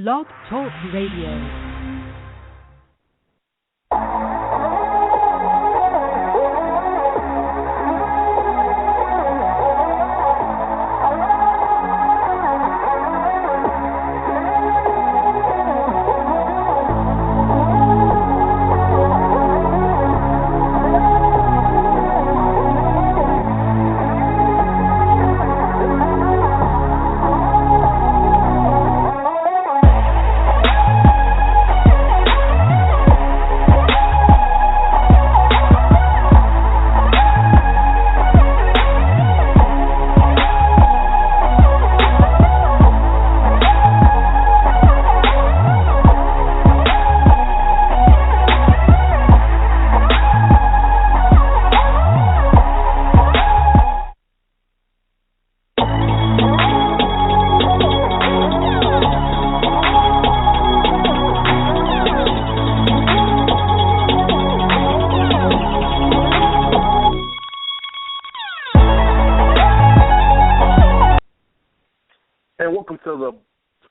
Blog Talk Radio.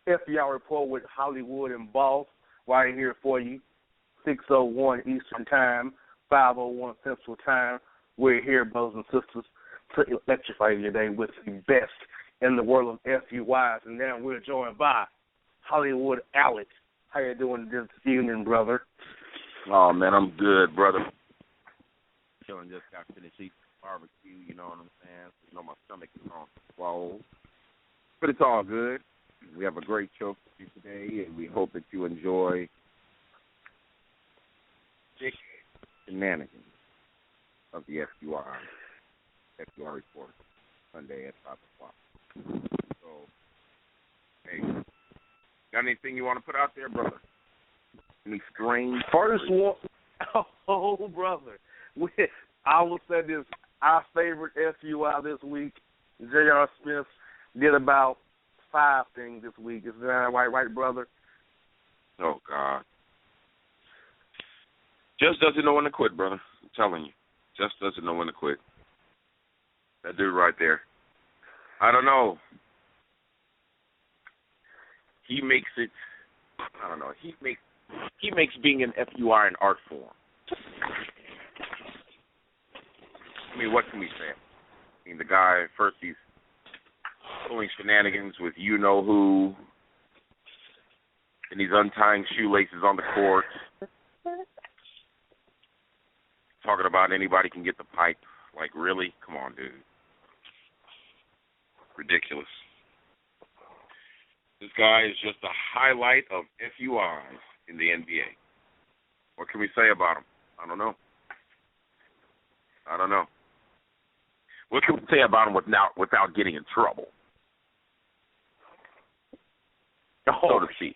FUI Report with Hollywood and Boss, right here for you, 6:01 Eastern Time, 5:01 Central Time. We're here, brothers and sisters, to electrify your day with the best in the world of FUIs. And now we're joined by Hollywood Alec. How you doing this evening, brother? Oh, man, I'm good, brother. Chilling, just got finished eating barbecue, you know what I'm saying? You know, my stomach is on swole. But it's all good. We have a great show for you today, and we hope that you enjoy the shenanigans of the FUI Report, Sunday at 5 o'clock. So, hey, got anything you want to put out there, brother? Any strange? First one, oh, brother. I will say this, our favorite FUI this week, JR Smith, did about 5 things this week. Is that right, brother? Oh, God. Just doesn't know when to quit, brother. I'm telling you. Just doesn't know when to quit. That dude right there. I don't know. He makes it, I don't know. He makes being an FUI an art form. I mean, what can we say? I mean, the guy, first he's pulling shenanigans with you-know-who, and he's untying shoelaces on the court, talking about anybody can get the pipe. Like, really? Come on, dude. Ridiculous. This guy is just a highlight of FUIs in the NBA. What can we say about him? I don't know. What can we say about him without getting in trouble? So to speak.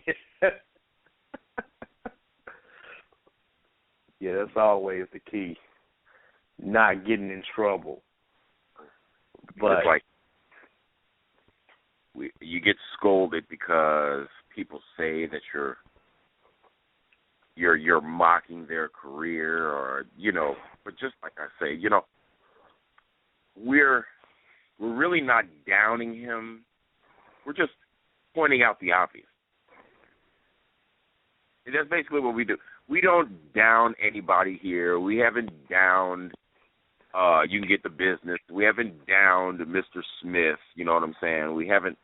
Yeah, that's always the key. Not getting in trouble. But it's like you get scolded because people say that you're mocking their career, or but just like I say, we're really not downing him. We're just pointing out the obvious. And that's basically what we do. We don't down anybody here. We haven't downed You Can Get the Business. We haven't downed Mr. Smith, you know what I'm saying? We haven't,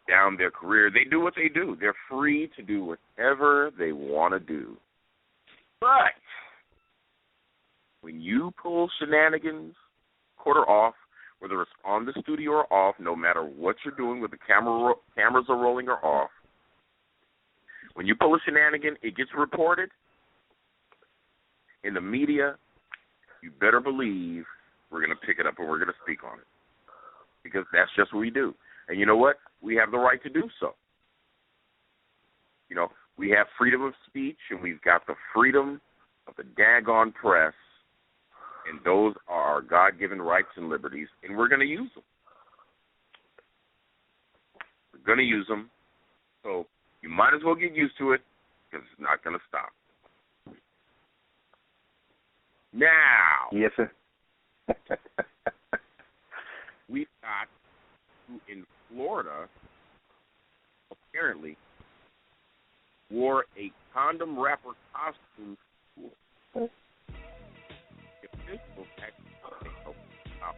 downed their career. They do what they do. They're free to do whatever they want to do. But when you pull shenanigans, quarter off, whether it's on the studio or off, no matter what you're doing, whether the cameras are rolling or off, when you pull a shenanigan, it gets reported in the media. You better believe we're going to pick it up and we're going to speak on it, because that's just what we do. And you know what? We have the right to do so. We have freedom of speech, and we've got the freedom of the daggone press, and those are our God-given rights and liberties, and we're going to use them. We're going to use them. So you might as well get used to it, because it's not going to stop. Now, yes, sir. we've got in Florida apparently wore a condom wrapper costume to school. If this was actually now,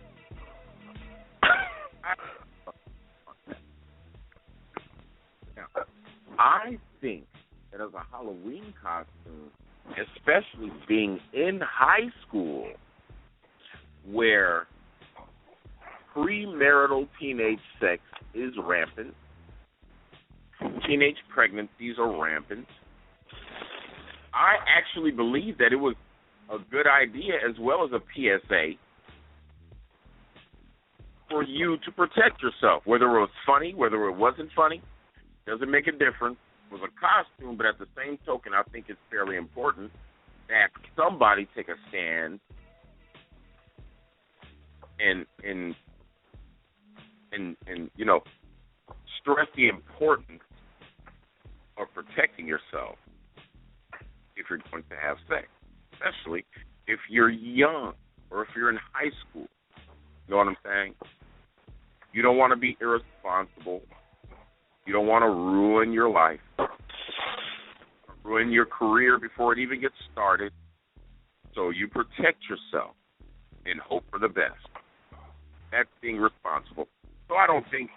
I think that as a Halloween costume, especially being in high school, where premarital teenage sex is rampant, teenage pregnancies are rampant, I actually believe that it was a good idea as well as a PSA for you to protect yourself, whether it was funny, whether it wasn't funny, doesn't make a difference. It was a costume, but at the same token, I think it's fairly important that somebody take a stand and you know, stress the importance of protecting yourself if you're going to have sex, especially if you're young or if you're in high school. You know what I'm saying? You don't want to be irresponsible. You don't want to ruin your life, ruin your career before it even gets started. So you protect yourself and hope for the best. That's being responsible. So I don't think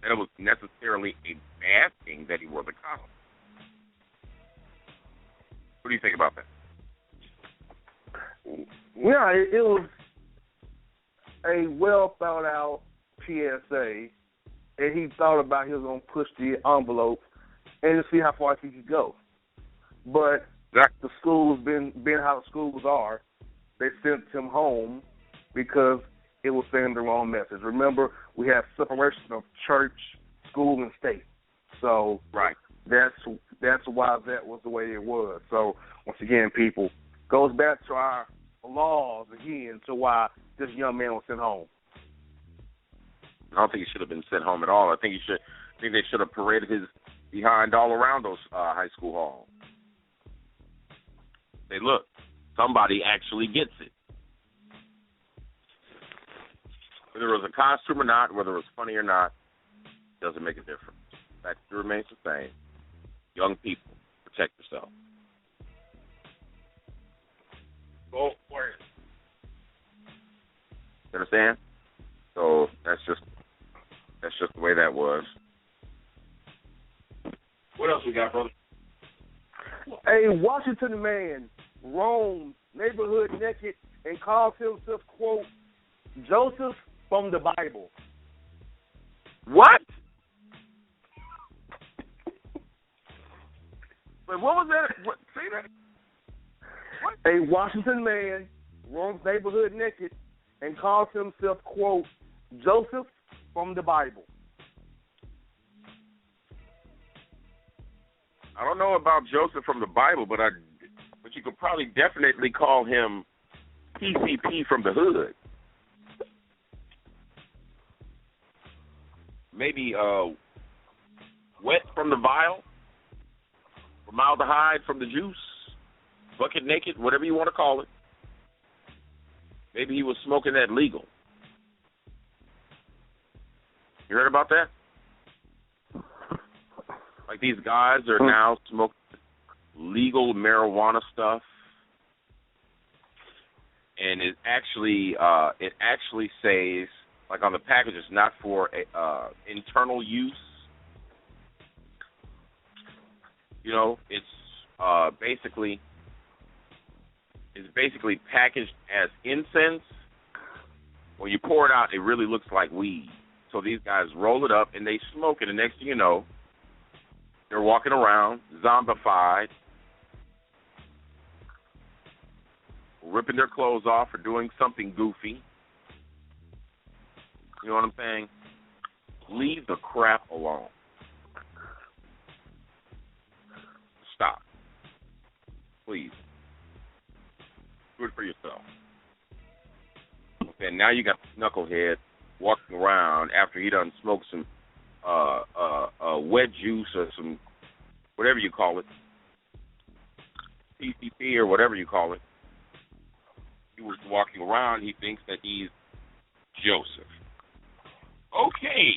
that it was necessarily a bad thing that he wore the costume. What do you think about that? Yeah, it was a well thought out PSA, and he thought about he was going to push the envelope and see how far he could go. But the schools, being how the schools are, they sent him home because it was sending the wrong message. Remember, we have separation of church, school, and state. So right. That's why that was the way it was. So once again, people, goes back to our laws again to why this young man was sent home. I don't think he should have been sent home at all. I think they should have paraded his behind all around those high school halls. Say, look, somebody actually gets it. Whether it was a costume or not, whether it was funny or not, doesn't make a difference. That remains the same. Young people, protect yourself. Go for it. You understand? So that's just the way that was. What else we got, brother? A Washington man roams neighborhood naked and calls himself, quote, Joseph from the Bible. What? Wait, what was that? What? Say that. What? A Washington man roams neighborhood naked and calls himself, quote, Joseph from the Bible. I don't know about Joseph from the Bible, but you could probably definitely call him PCP from the hood. Maybe wet from the vial, formaldehyde from the juice, bucket naked, whatever you want to call it. Maybe he was smoking that legal. You heard about that? Like these guys are now smoking legal marijuana stuff, and it actually says, like on the package, it's not for internal use. You know, it's basically packaged as incense. When you pour it out, it really looks like weed. So these guys roll it up and they smoke it, and next thing you know, they're walking around zombified, ripping their clothes off or doing something goofy. You know what I'm saying? Leave the crap alone. Stop. Please. Do it for yourself. Okay, now you got the knucklehead walking around after he done smoked some wet juice or some, whatever you call it, PCP or whatever you call it. He was walking around, he thinks that he's Joseph. Okay.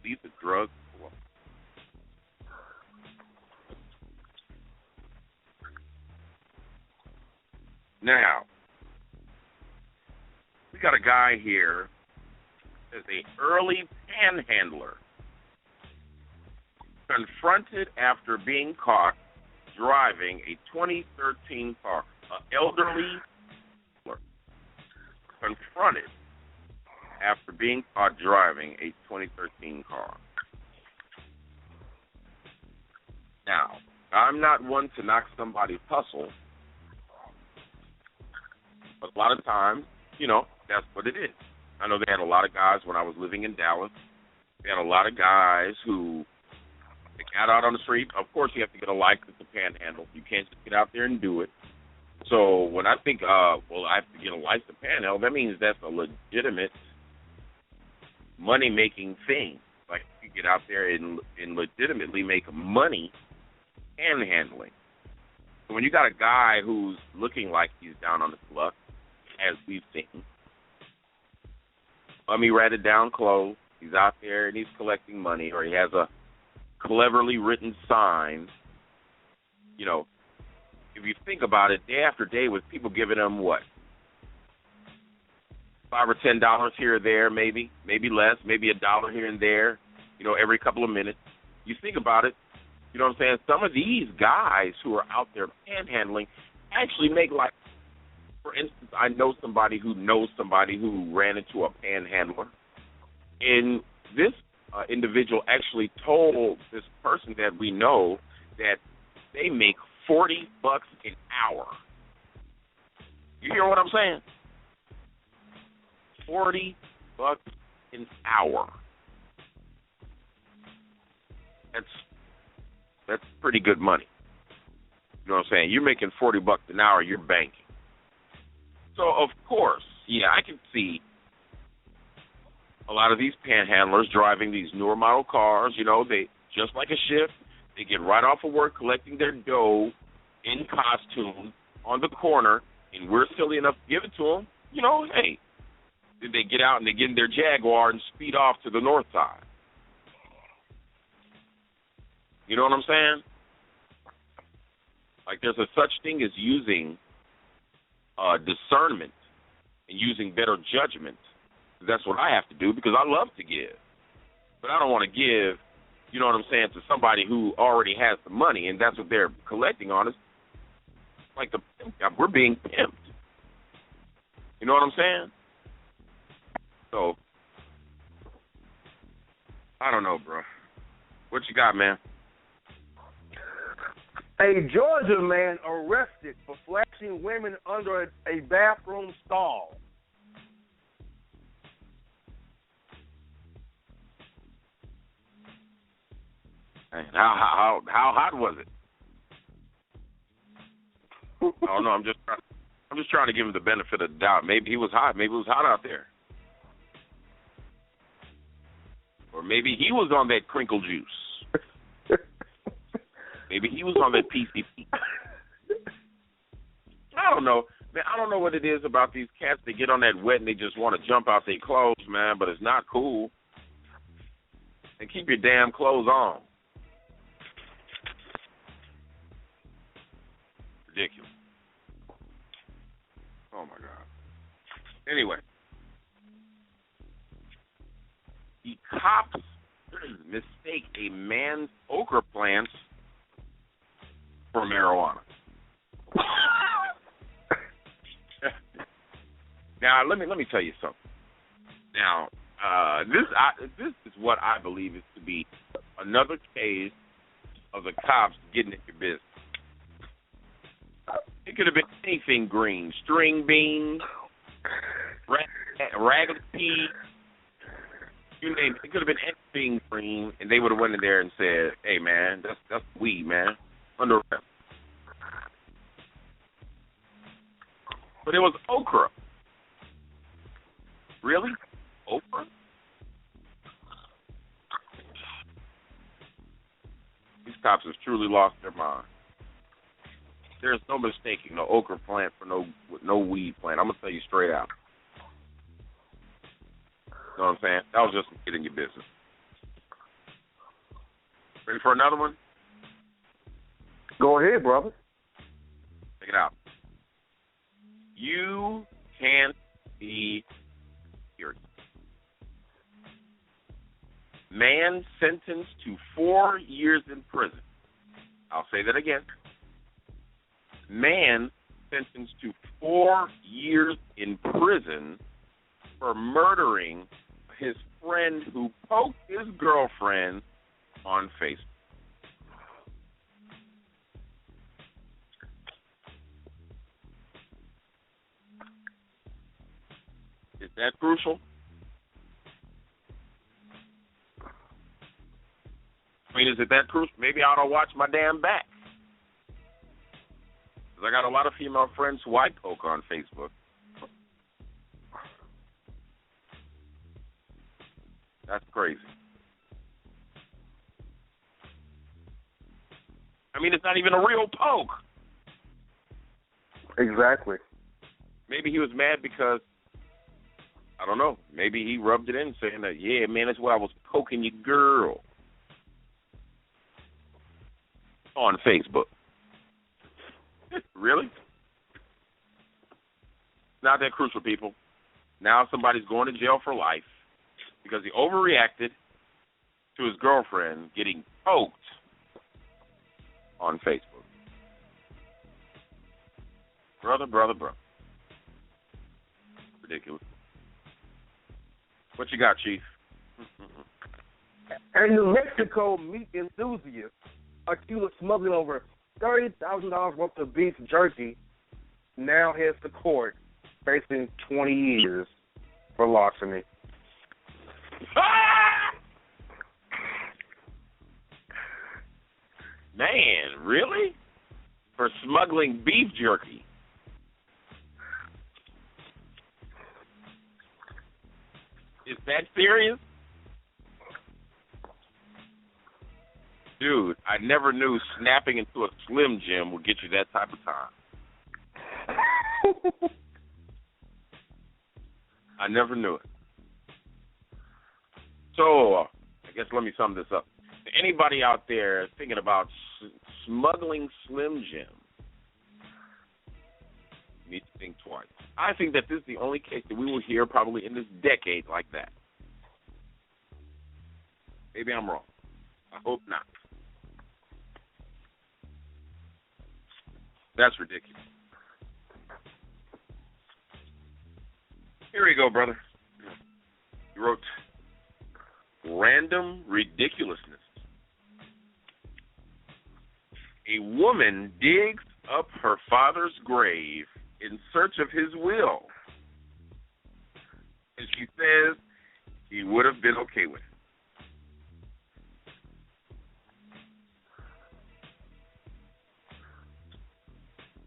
leave the drugs alone. Now, we got a guy here that's an early panhandler confronted after being caught driving a 2013 car. An elderly confronted after being caught driving a 2013 car. Now, I'm not one to knock somebody's hustle, but a lot of times, you know, that's what it is. I know they had a lot of guys when I was living in Dallas. They had a lot of guys who they got out on the street. Of course, you have to get a license to panhandle. You can't just get out there and do it. So when I think, well, I have to get a license to panhandle, that means that's a legitimate money-making thing. Like, you get out there and legitimately make money panhandling. So when you got a guy who's looking like he's down on his luck, as we've seen, mummy-ratted down clothes, he's out there and he's collecting money, or he has a cleverly written sign, you know, if you think about it, day after day with people giving him what? $5 or $10 here or there, maybe less, maybe $1 here and there, you know, every couple of minutes. You think about it, you know what I'm saying? Some of these guys who are out there panhandling actually make, like, for instance, I know somebody who knows somebody who ran into a panhandler, and this individual actually told this person that we know that they make $40 an hour. You hear what I'm saying? $40 an hour. That's pretty good money. You know what I'm saying? You're making $40 an hour, you're banking. So, of course, yeah, I can see a lot of these panhandlers driving these newer model cars. You know, they just like a shift, they get right off of work collecting their dough in costume on the corner, and we're silly enough to give it to them. You know, hey, then they get out and they get in their Jaguar and speed off to the north side. You know what I'm saying? Like, there's a such thing as using discernment and using better judgment. That's what I have to do because I love to give. But I don't want to give, you know what I'm saying, to somebody who already has the money, and that's what they're collecting on us. Like, we're being pimped. You know what I'm saying? So, I don't know, bro. What you got, man? A Georgia man arrested for flashing women under a bathroom stall. How hot was it? I don't know. I'm just trying to give him the benefit of the doubt. Maybe he was hot. Maybe it was hot out there. Or maybe he was on that crinkle juice. Maybe he was on that PCP. I don't know. Man, I don't know what it is about these cats. They get on that wet and they just want to jump out their clothes, man, but it's not cool. And keep your damn clothes on. Ridiculous. Oh, my God. Anyway. The cops mistake a man's okra plants for marijuana. Now, let me tell you something. Now, this is what I believe is to be another case of the cops getting in your business. It could have been anything green, string beans, ragged pea, you name it. It could have been anything green, and they would have went in there and said, "Hey, man, that's weed, man." Under arrest. But it was okra. Really? Okra? These cops have truly lost their mind. There's no mistaking no okra plant for no weed plant. I'm going to tell you straight out. You know what I'm saying? That was just getting your business. Ready for another one? Go ahead, brother. Check it out. You can't be serious. Man sentenced to 4 years in prison. I'll say that again. Man sentenced to 4 years in prison for murdering his friend who poked his girlfriend on Facebook. Is that crucial? I mean, is it that crucial? Maybe I ought to watch my damn back. Because I got a lot of female friends who I poke on Facebook. That's crazy. I mean, it's not even a real poke. Exactly. Maybe he was mad because, I don't know, maybe he rubbed it in saying that, yeah, man, that's why I was poking your girl on Facebook. Really? Not that crucial, people. Now somebody's going to jail for life because he overreacted to his girlfriend getting poked on Facebook. Brother. Ridiculous. What you got, Chief? And New Mexico meat enthusiast accused of smuggling over $30,000 worth of beef jerky now heads to court facing 20 years for larceny. Man, really? For smuggling beef jerky? Is that serious? Dude, I never knew snapping into a Slim Jim would get you that type of time. I never knew it. So, I guess let me sum this up. Anybody out there thinking about smuggling Slim Jim, you need to think twice. I think that this is the only case that we will hear probably in this decade like that. Maybe I'm wrong. I hope not. That's ridiculous. Here we go, brother. You wrote random ridiculousness. A woman digs up her father's grave in search of his will. And she says he would have been okay with it.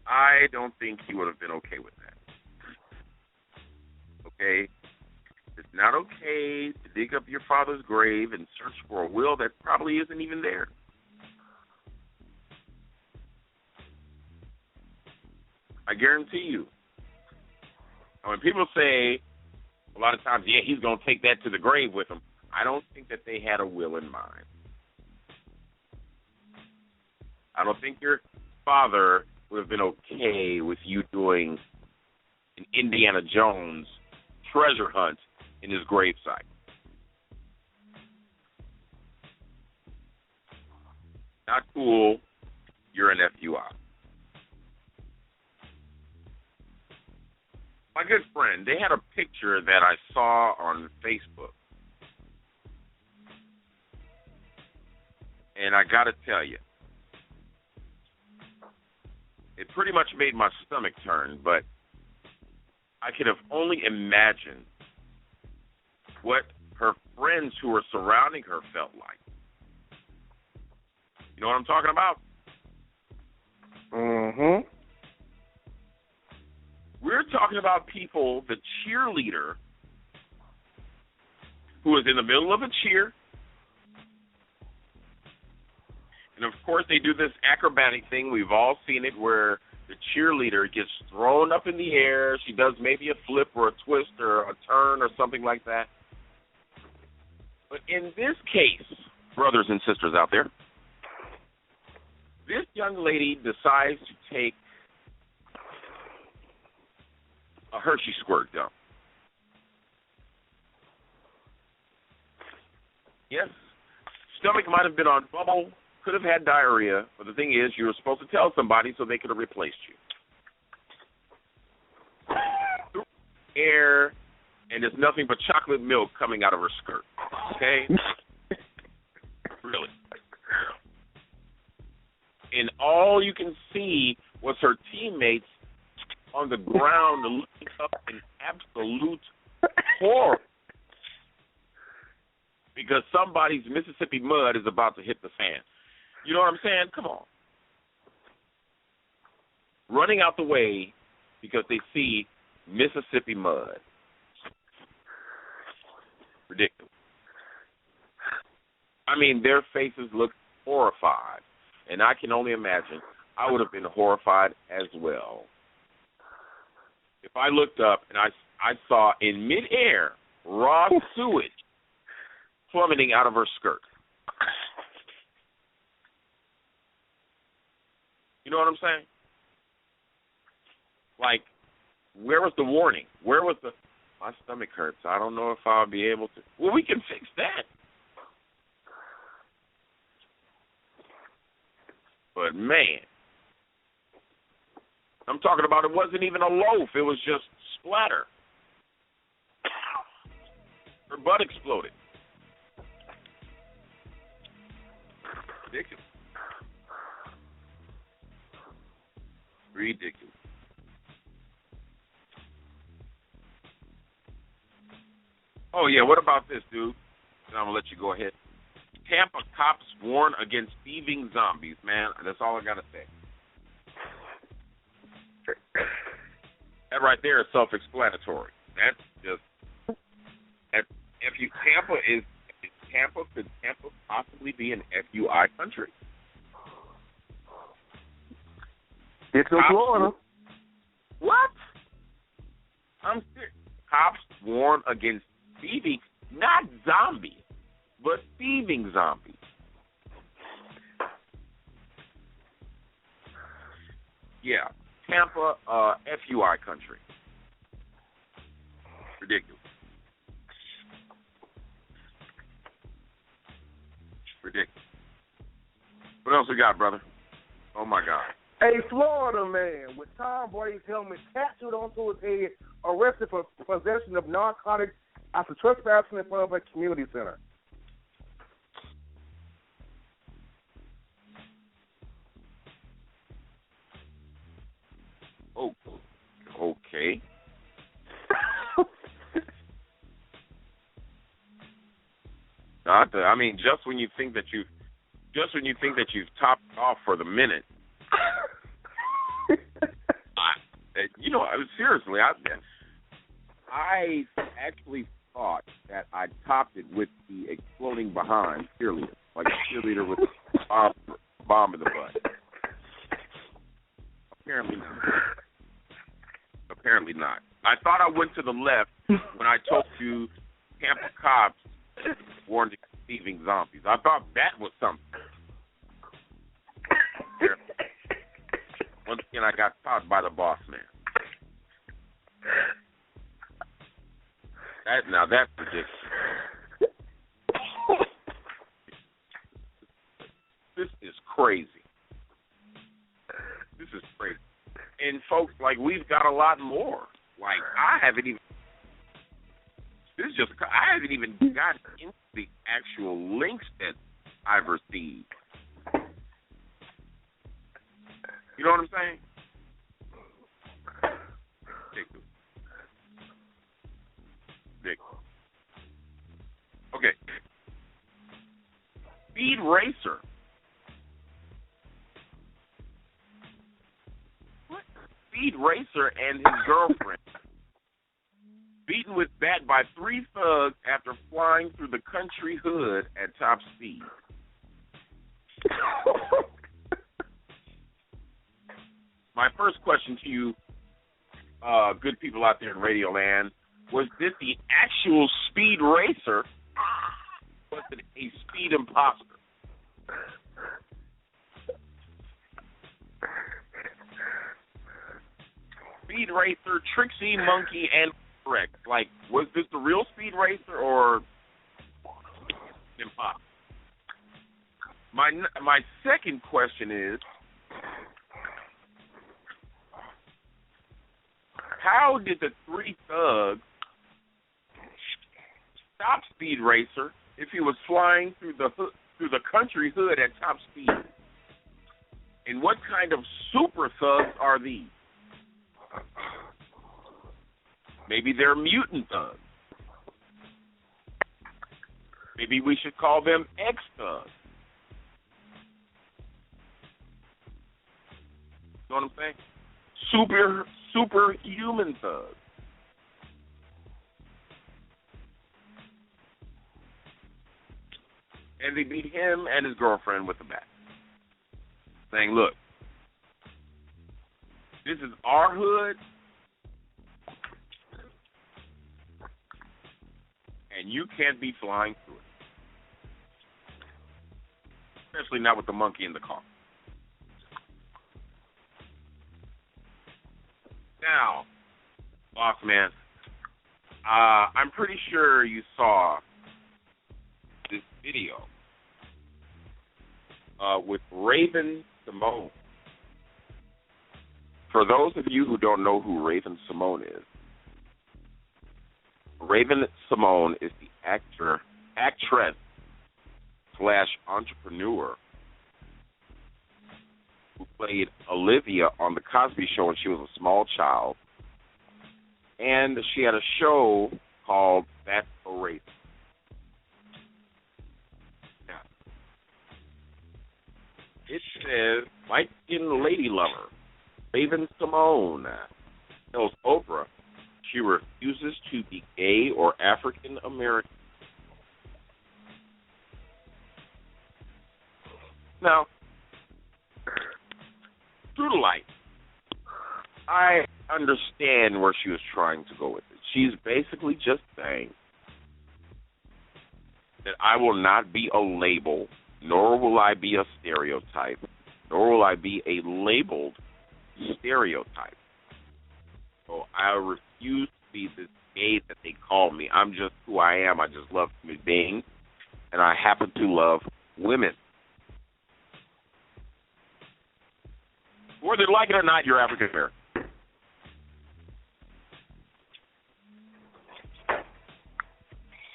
I don't think he would have been okay with that. Okay? It's not okay to dig up your father's grave and search for a will that probably isn't even there. I guarantee you. When people say a lot of times, yeah, he's going to take that to the grave with him, I don't think that they had a will in mind. I don't think your father would have been okay with you doing an Indiana Jones treasure hunt in his gravesite. Not cool. You're an FUI. My good friend, they had a picture that I saw on Facebook. And I got to tell you, it pretty much made my stomach turn, but I could have only imagined what her friends who were surrounding her felt like. You know what I'm talking about? Mm-hmm. We're talking about people, the cheerleader, who was in the middle of a cheer. And, of course, they do this acrobatic thing. We've all seen it where the cheerleader gets thrown up in the air. She does maybe a flip or a twist or a turn or something like that. But in this case, brothers and sisters out there, This young lady decides to take a Hershey squirt dump. Yes, stomach might have been on bubble, could have had diarrhea, but the thing is, you were supposed to tell somebody so they could have replaced you. Air, and there's nothing but chocolate milk coming out of her skirt. Okay? Really. And all you can see was her teammates on the ground looking up in absolute horror because somebody's Mississippi mud is about to hit the fan. You know what I'm saying? Come on. Running out the way because they see Mississippi mud. Ridiculous. I mean, their faces look horrified, and I can only imagine I would have been horrified as well. If I looked up and I saw in midair raw sewage plummeting out of her skirt. You know what I'm saying? Like, where was the warning? Where was the, my stomach hurts, I don't know if I'll be able to. Well, we can fix that. But, man, I'm talking about it wasn't even a loaf. It was just splatter. Her butt exploded. Ridiculous. Ridiculous. Oh, yeah, what about this, dude? And I'm going to let you go ahead. Tampa cops warn against thieving zombies, man. That's all I got to say. That right there is self-explanatory. That's just, could Tampa possibly be an FUI country? It's in Florida. What? I'm serious. Cops warn against thieving, not zombies, but thieving zombies. Yeah, Tampa, FUI country. Ridiculous. Ridiculous. What else we got, brother? Oh, my God. A Florida man with Tom Brady's helmet tattooed onto his head arrested for possession of narcotics after trespassing in front of a community center. Oh, okay. I mean, just when you think that you've topped off for the minute, seriously, I actually thought that I topped it with the exploding behind cheerleader, like a cheerleader with a bomb in the butt. Apparently not. Apparently not. I thought I went to the left when I told you Tampa cops warned against thieving zombies. I thought that was something. Once again, I got caught by the Bossman. Now that's ridiculous. This is crazy. This is crazy. And folks, like, we've got a lot more. Like, I haven't even gotten into the actual links that I've received. You know what I'm saying? Ridiculous. Okay. Speed racer. What? Speed racer and his girlfriend beaten with bat by 3 thugs after flying through the country hood at top speed. My first question to you, good people out there in Radio Land, was this the actual speed racer? Was it a speed imposter? Speed Racer, Trixie, Monkey, and correct. Like, was this the real Speed Racer or impossible? My second question is, how did the three thugs stop Speed Racer if he was flying through the country hood at top speed? And what kind of super thugs are these? Maybe they're mutant thugs. Maybe we should call them X-thugs. You know what I'm saying? Superhuman thugs. And they beat him and his girlfriend with a bat, saying, look, this is our hood, and you can't be flying through it. Especially not with the monkey in the car. Now, Bossman, I'm pretty sure you saw this video with Raven Simone. For those of you who don't know who Raven Simone is, Raven Simone is the actress / entrepreneur who played Olivia on The Cosby Show when she was a small child. And she had a show called That's So Raven. Now, it says, light-skinned lady lover, Raven Simone, tells Oprah she refuses to be gay or African American. Now, through the light, I understand where she was trying to go with it. She's basically just saying that I will not be a label, nor will I be a stereotype, nor will I be a labeled stereotype. So I refuse to be this gay that they call me. I'm just who I am. I just love human beings, and I happen to love women. Whether they like it or not, you're African American.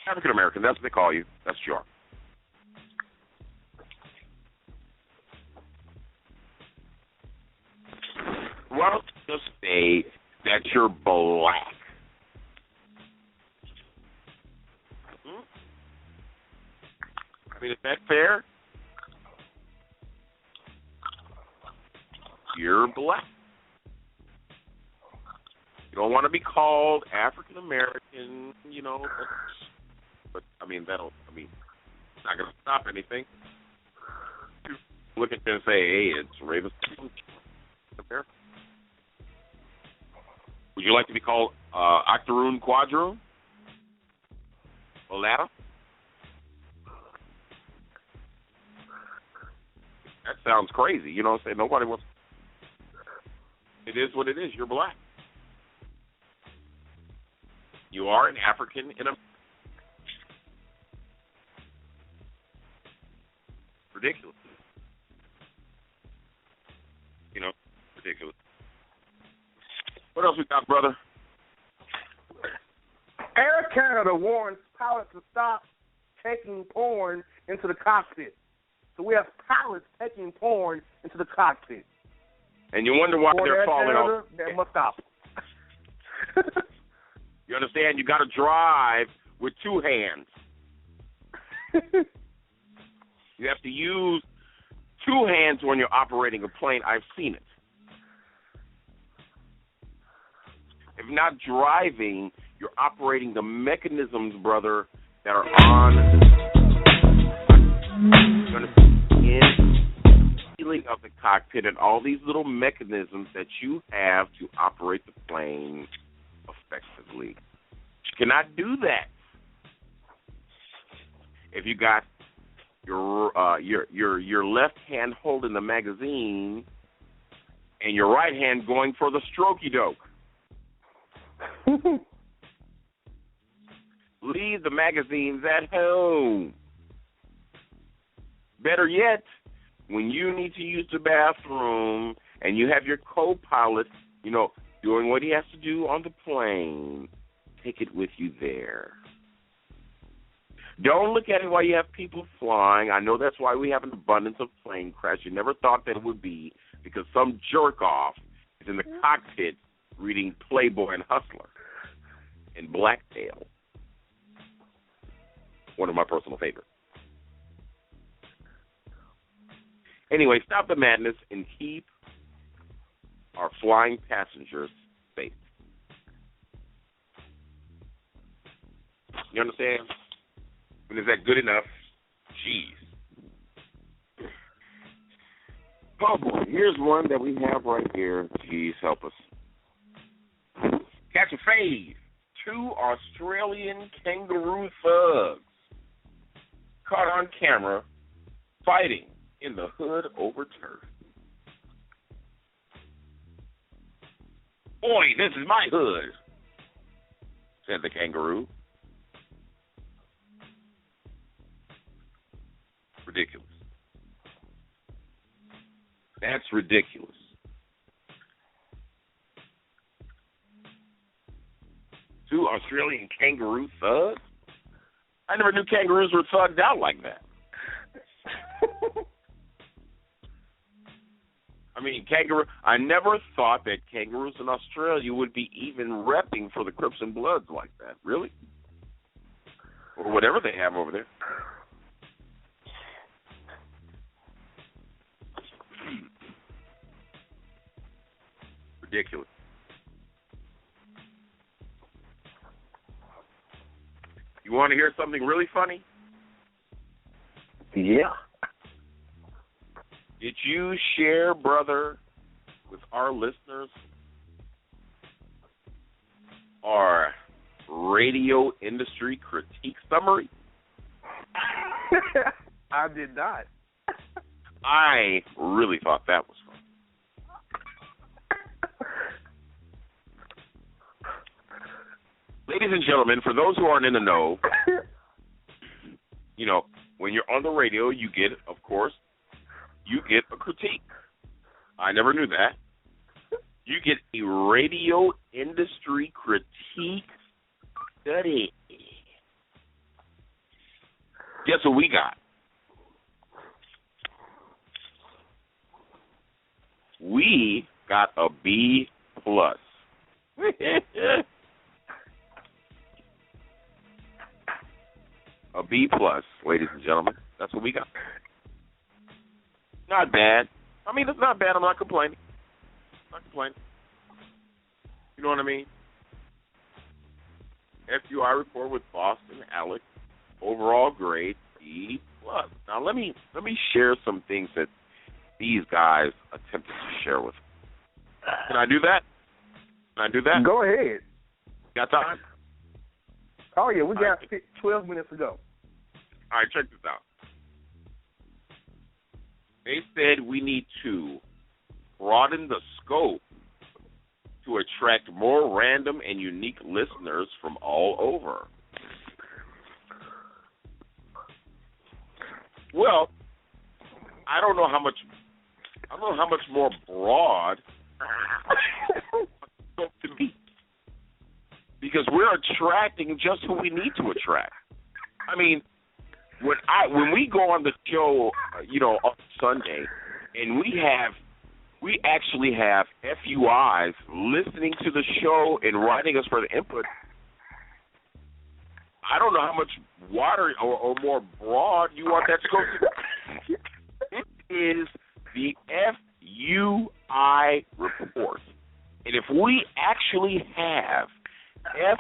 African American, that's what they call you. That's what you are. Why don't you just say that you're black? I mean, is that fair? You're black. You don't want to be called African American, you know, but I mean, it's not going to stop anything. Look at you and say, hey, it's Raven. Would you like to be called Octoroon Quadroon? Olata? That sounds crazy. You know what I'm saying? Nobody wants. It is what it is. You're black. You are an African in a ridiculous. You know, ridiculous. What else we got, brother? Air Canada warns pilots to stop taking porn into the cockpit. So we have pilots taking porn into the cockpit. And you wonder why they're falling off. They must stop. You understand? You got to drive with two hands. You have to use two hands when you're operating a plane. I've seen it. If not driving, you're operating the mechanisms, brother, that are on the ceiling of the cockpit and all these little mechanisms that you have to operate the plane effectively. You cannot do that if you got your left hand holding the magazine and your right hand going for the strokey doke. Leave the magazines at home. Better yet, when you need to use the bathroom and you have your co-pilot, doing what he has to do on the plane, take it with you there. Don't look at it while you have people flying. I know that's why we have an abundance of plane crashes. You never thought that it would be because some jerk-off is in the cockpit reading Playboy and Hustler and Blacktail. One of my personal favorites. Anyway, stop the madness and keep our flying passengers safe. You understand? And is that good enough? Jeez. Oh, boy. Here's one that we have right here. Jeez, help us. Catch a fade. 2 Australian kangaroo thugs caught on camera fighting in the hood over turf. Boy, this is my hood, said the kangaroo. Ridiculous. That's ridiculous. Two Australian kangaroo thugs? I never knew kangaroos were thugged out like that. I never thought that kangaroos in Australia would be even repping for the Crips and Bloods like that. Really? Or whatever they have over there. Ridiculous. You want to hear something really funny? Yeah. Did you share, brother, with our listeners our radio industry critique summary? I did not. I really thought that was fun. Ladies and gentlemen, for those who aren't in the know, when you're on the radio, you get a critique. I never knew that. You get a radio industry critique study. Guess what we got? We got a B+. A B+, ladies and gentlemen. That's what we got. Not bad. It's not bad. I'm not complaining. You know what I mean? FUI Report with Bossman Alec. Overall grade B+. Now let me share some things that these guys attempted to share with me. Can I do that? Go ahead. Got time? Oh, yeah, we got 12 minutes to go. All right, check this out. They said we need to broaden the scope to attract more random and unique listeners from all over. Well, I don't know how much more broad to be, because we're attracting just who we need to attract. When we go on the show, on Sunday, and we actually have FUIs listening to the show and writing us for the input. I don't know how much water or more broad you want that to go to. It is the FUI report. And if we actually have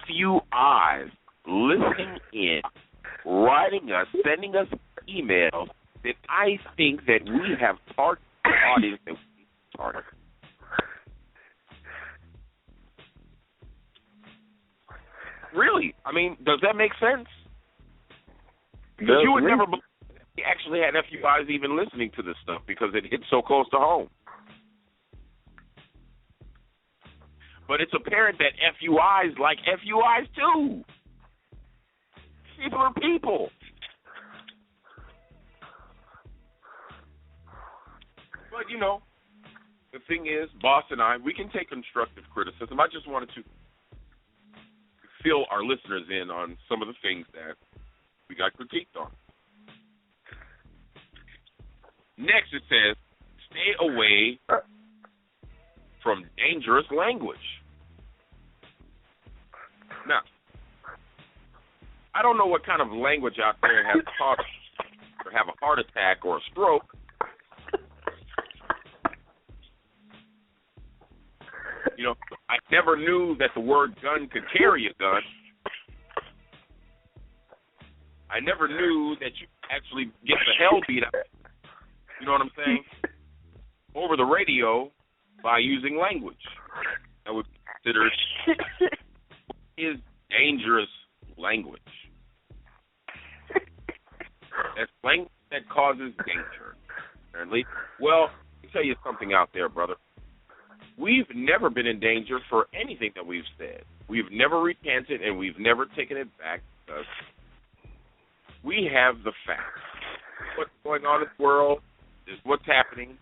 FUIs listening in, writing us, sending us emails, then I think that we have targeted the audience that we need to target. Really? Does that make sense? Because you would never believe we actually had FUIs even listening to this stuff because it hit so close to home. But it's apparent that FUIs like FUIs too. People are people. But, you know, the thing is, Boss and I, we can take constructive criticism. I just wanted to fill our listeners in on some of the things that we got critiqued on. Next, it says, stay away from dangerous language. Now, I don't know what kind of language out there has caused or have a heart attack or a stroke. You know, I never knew that the word gun could carry a gun. I never knew that you actually get the hell beat out. You know what I'm saying? Over the radio by using language that would be considered is dangerous language. That's language that causes danger. Apparently. Well, let me tell you something out there, brother. We've never been in danger for anything that we've said. We've never recanted and we've never taken it back because we have the facts. What's going on in the world is what's happening.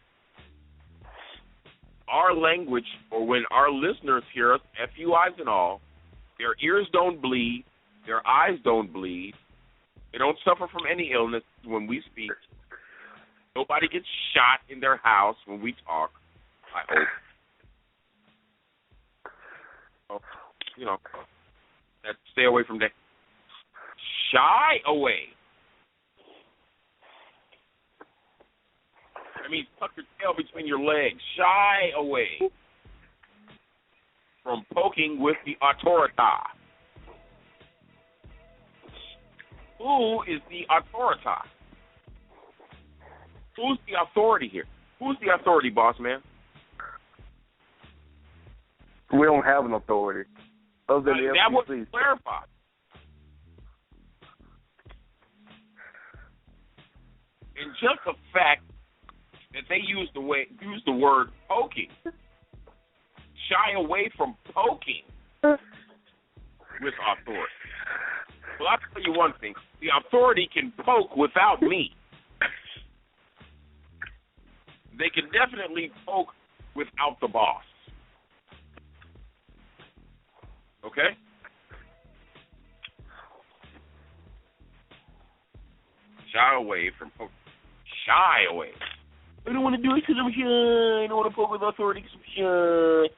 Our language, or when our listeners hear us, FUIs and all, their ears don't bleed, their eyes don't bleed, they don't suffer from any illness when we speak. Nobody gets shot in their house when we talk, I hope. So, you know, stay away from that. Shy away. I mean, tuck your tail between your legs. Shy away from poking with the autorita. Who is the autorita? Who's the authority here? Who's the authority, boss man? We don't have an authority. Other than the that FCC. was clarified. And just the fact that they use the word poking, shy away from poking with authority. Well, I'll tell you one thing. The authority can poke without me. They can definitely poke without the boss. Okay? Shy away from poke. Shy away. I don't want to do it because I'm shy. I don't want to poke with authority because I'm shy.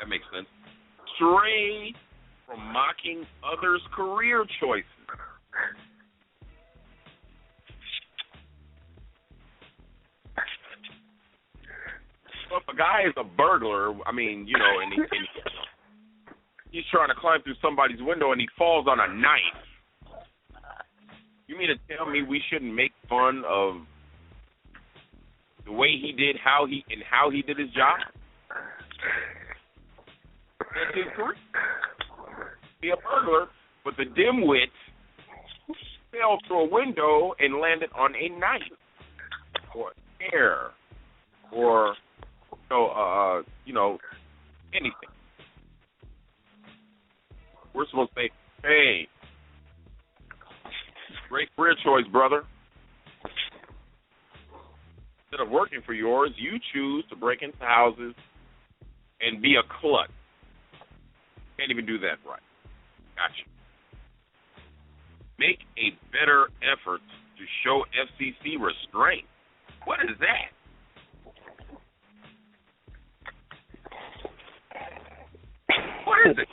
That makes sense. Stray from mocking others' career choices. So if a guy is a burglar, I mean, you know, and he's trying to climb through somebody's window and he falls on a knife, you mean to tell me we shouldn't make fun of the way he did, how he did his job? That's his career. Be a burglar, but the dimwit fell through a window and landed on a knife or air or anything. We're supposed to say, hey, great career choice, brother. Instead of working for yours, you choose to break into houses and be a klutz. Can't even do that right. Gotcha. Make a better effort to show FCC restraint. What is that? What is it?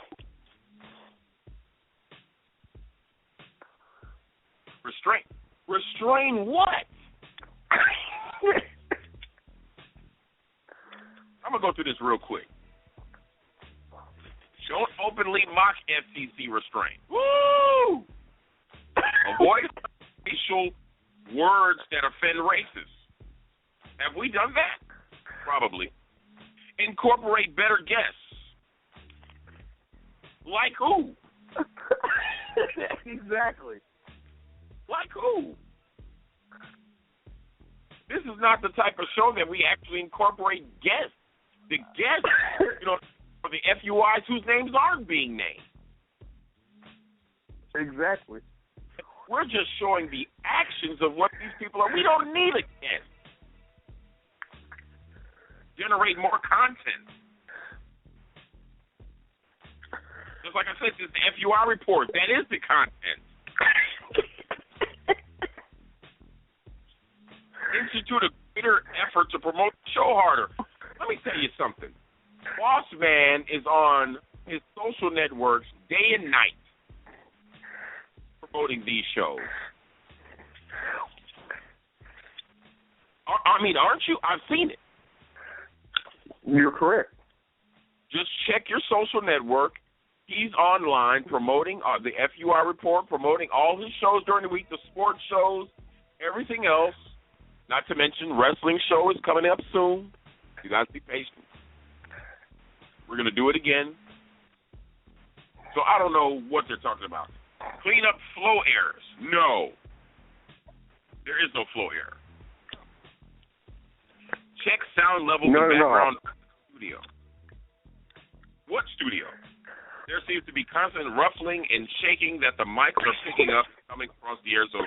Restraint. Restrain what? I'm going to go through this real quick. Don't openly mock FCC restraint. Woo! Avoid racial words that offend races. Have we done that? Probably. Incorporate better guests. Like who? Exactly. Like who? This is not the type of show that we actually incorporate guests. the guests, for the FUIs whose names aren't being named. Exactly. We're just showing the actions of what these people are. We don't need a guest. Generate more content. Just like I said, this is the FUI report. That is the content. Institute a greater effort to promote the show harder. Let me tell you something. Bossman is on his social networks day and night promoting these shows. I mean, aren't you? I've seen it. You're correct. Just check your social network. He's online promoting the FUI report, promoting all his shows during the week, the sports shows, everything else. Not to mention, wrestling show is coming up soon. You guys be patient. We're going to do it again. So I don't know what they're talking about. Clean up flow errors. No. There is no flow error. Check sound levels in background studio. What studio? There seems to be constant ruffling and shaking that the mics are picking up coming across the air, so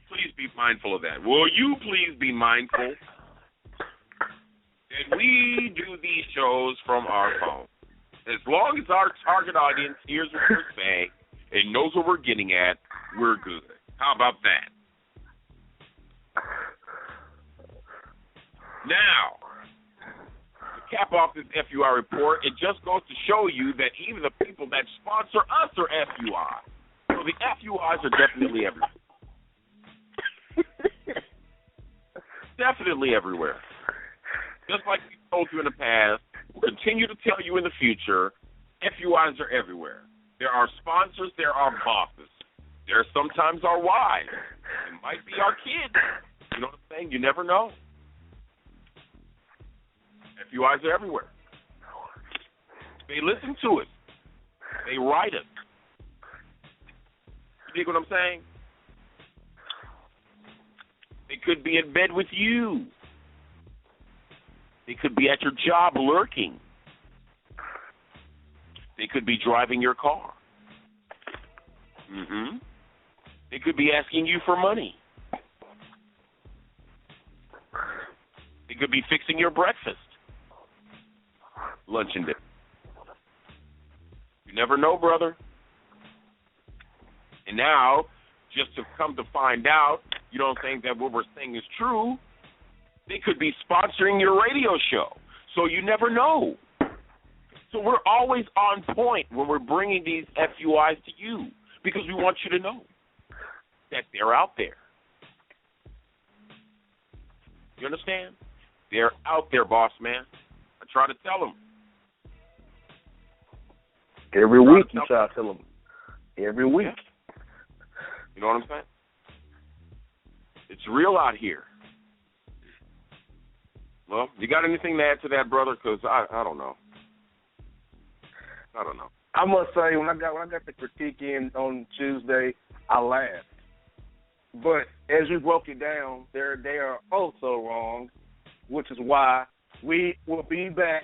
please be mindful of that. Will you please be mindful that we do these shows from our phone? As long as our target audience hears what we're saying and knows what we're getting at, we're good. How about that? Now, to cap off this FUI report, it just goes to show you that even the people that sponsor us are FUI. So the FUIs are definitely everywhere. Definitely everywhere. Just like we told you in the past, we'll continue to tell you in the future, FUIs are everywhere. There are sponsors, there are bosses. There are sometimes our wives. It might be our kids. You know what I'm saying? You never know. FUIs are everywhere. They listen to us. They write us. You dig what I'm saying? They could be in bed with you. They could be at your job lurking. They could be driving your car. They could be asking you for money. They could be fixing your breakfast, lunch, and dinner. You never know, brother. And now, just to come to find out, you don't think that what we're saying is true, they could be sponsoring your radio show. So you never know. So we're always on point when we're bringing these FUIs to you because we want you to know that they're out there. You understand? They're out there, boss man. I try to tell them. Every week you try to tell them. Every week. Yeah. You know what I'm saying? It's real out here. Well, you got anything to add to that, brother? Because I don't know. I don't know. I must say, when I got the critique in on Tuesday, I laughed. But as we broke it down, they are also wrong, which is why we will be back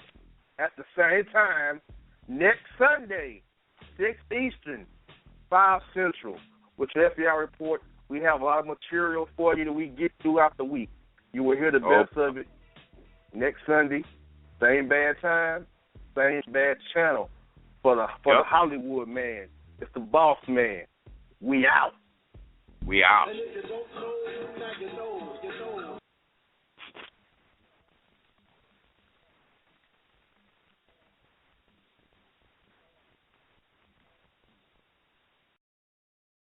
at the same time next Sunday, 6 Eastern, 5 Central, with the FBI Report. We have a lot of material for you that we get throughout the week. You will hear the best of it next Sunday, same bad time, same bad channel for the Hollywood man. It's the boss man. We out. We out.